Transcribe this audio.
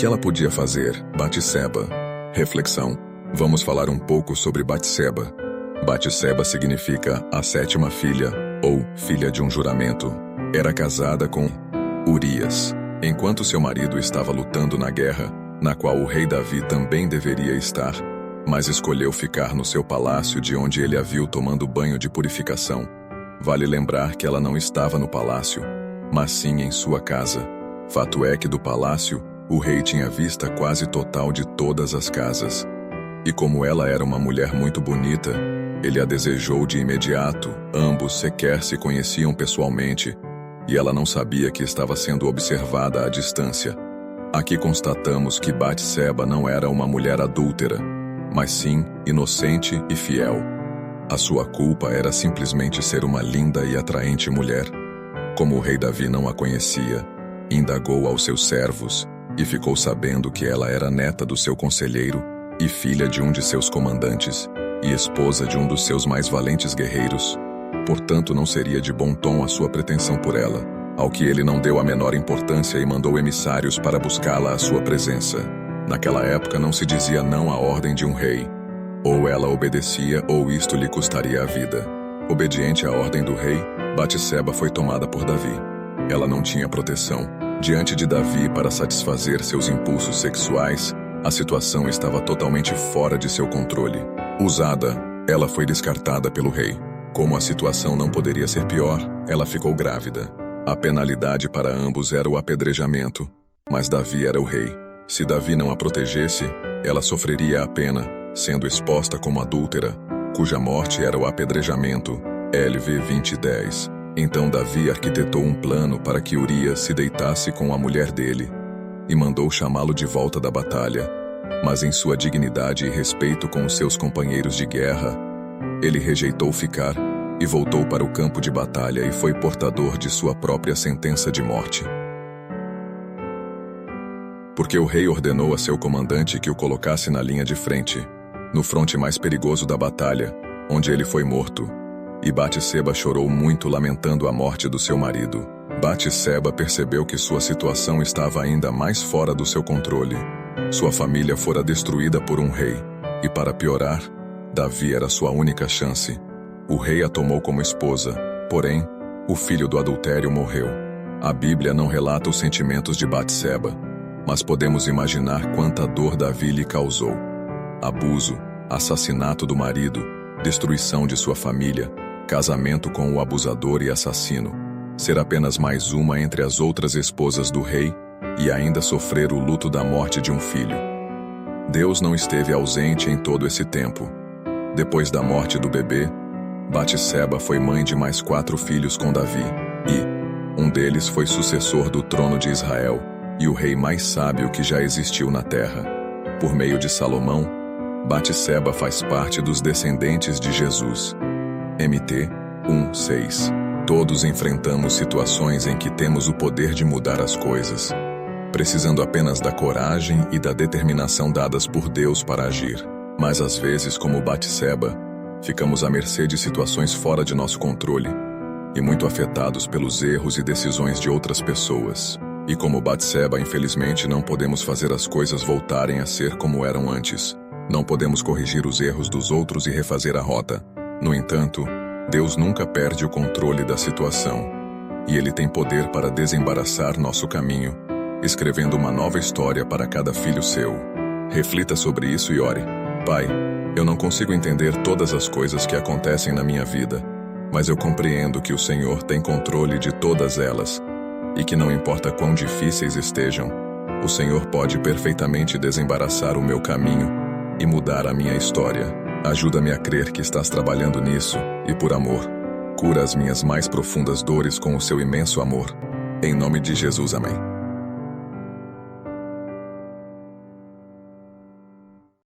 que ela podia fazer? Batseba. Reflexão. Vamos falar um pouco sobre Batseba. Batseba significa a sétima filha, ou filha de um juramento. Era casada com Urias, enquanto seu marido estava lutando na guerra, na qual o rei Davi também deveria estar, mas escolheu ficar no seu palácio, de onde ele a viu tomando banho de purificação. Vale lembrar que ela não estava no palácio, mas sim em sua casa. Fato é que do palácio, o rei tinha vista quase total de todas as casas. E como ela era uma mulher muito bonita, ele a desejou de imediato. Ambos sequer se conheciam pessoalmente, e ela não sabia que estava sendo observada à distância. Aqui constatamos que Batseba não era uma mulher adúltera, mas sim inocente e fiel. A sua culpa era simplesmente ser uma linda e atraente mulher. Como o rei Davi não a conhecia, indagou aos seus servos e ficou sabendo que ela era neta do seu conselheiro e filha de um de seus comandantes e esposa de um dos seus mais valentes guerreiros. Portanto, não seria de bom tom a sua pretensão por ela, ao que ele não deu a menor importância e mandou emissários para buscá-la à sua presença. Naquela época não se dizia não à ordem de um rei. Ou ela obedecia ou isto lhe custaria a vida. Obediente à ordem do rei, Batseba foi tomada por Davi. Ela não tinha proteção. Diante de Davi para satisfazer seus impulsos sexuais, a situação estava totalmente fora de seu controle. Usada, ela foi descartada pelo rei. Como a situação não poderia ser pior, ela ficou grávida. A penalidade para ambos era o apedrejamento, mas Davi era o rei. Se Davi não a protegesse, ela sofreria a pena, sendo exposta como adúltera, cuja morte era o apedrejamento. LV 20:10. Então Davi arquitetou um plano para que Urias se deitasse com a mulher dele, e mandou chamá-lo de volta da batalha. Mas em sua dignidade e respeito com os seus companheiros de guerra, ele rejeitou ficar e voltou para o campo de batalha e foi portador de sua própria sentença de morte. Porque o rei ordenou a seu comandante que o colocasse na linha de frente, no fronte mais perigoso da batalha, onde ele foi morto. E Batseba chorou muito lamentando a morte do seu marido. Batseba percebeu que sua situação estava ainda mais fora do seu controle. Sua família fora destruída por um rei, e para piorar, Davi era sua única chance. O rei a tomou como esposa, porém, o filho do adultério morreu. A Bíblia não relata os sentimentos de Batseba, mas podemos imaginar quanta dor Davi lhe causou. Abuso, assassinato do marido, destruição de sua família, casamento com o abusador e assassino, ser apenas mais uma entre as outras esposas do rei e ainda sofrer o luto da morte de um filho. Deus não esteve ausente em todo esse tempo. Depois da morte do bebê, Batseba foi mãe de mais 4 filhos com Davi, e um deles foi sucessor do trono de Israel e o rei mais sábio que já existiu na terra. Por meio de Salomão, Batseba faz parte dos descendentes de Jesus. MT 1:6. Todos enfrentamos situações em que temos o poder de mudar as coisas, precisando apenas da coragem e da determinação dadas por Deus para agir. Mas às vezes, como Batseba, ficamos à mercê de situações fora de nosso controle e muito afetados pelos erros e decisões de outras pessoas. E como Batseba, infelizmente, não podemos fazer as coisas voltarem a ser como eram antes. Não podemos corrigir os erros dos outros e refazer a rota. No entanto, Deus nunca perde o controle da situação, e Ele tem poder para desembaraçar nosso caminho, escrevendo uma nova história para cada filho seu. Reflita sobre isso e ore. Pai, eu não consigo entender todas as coisas que acontecem na minha vida, mas eu compreendo que o Senhor tem controle de todas elas, e que não importa quão difíceis estejam, o Senhor pode perfeitamente desembaraçar o meu caminho e mudar a minha história. Ajuda-me a crer que estás trabalhando nisso, e por amor, cura as minhas mais profundas dores com o seu imenso amor. Em nome de Jesus, amém.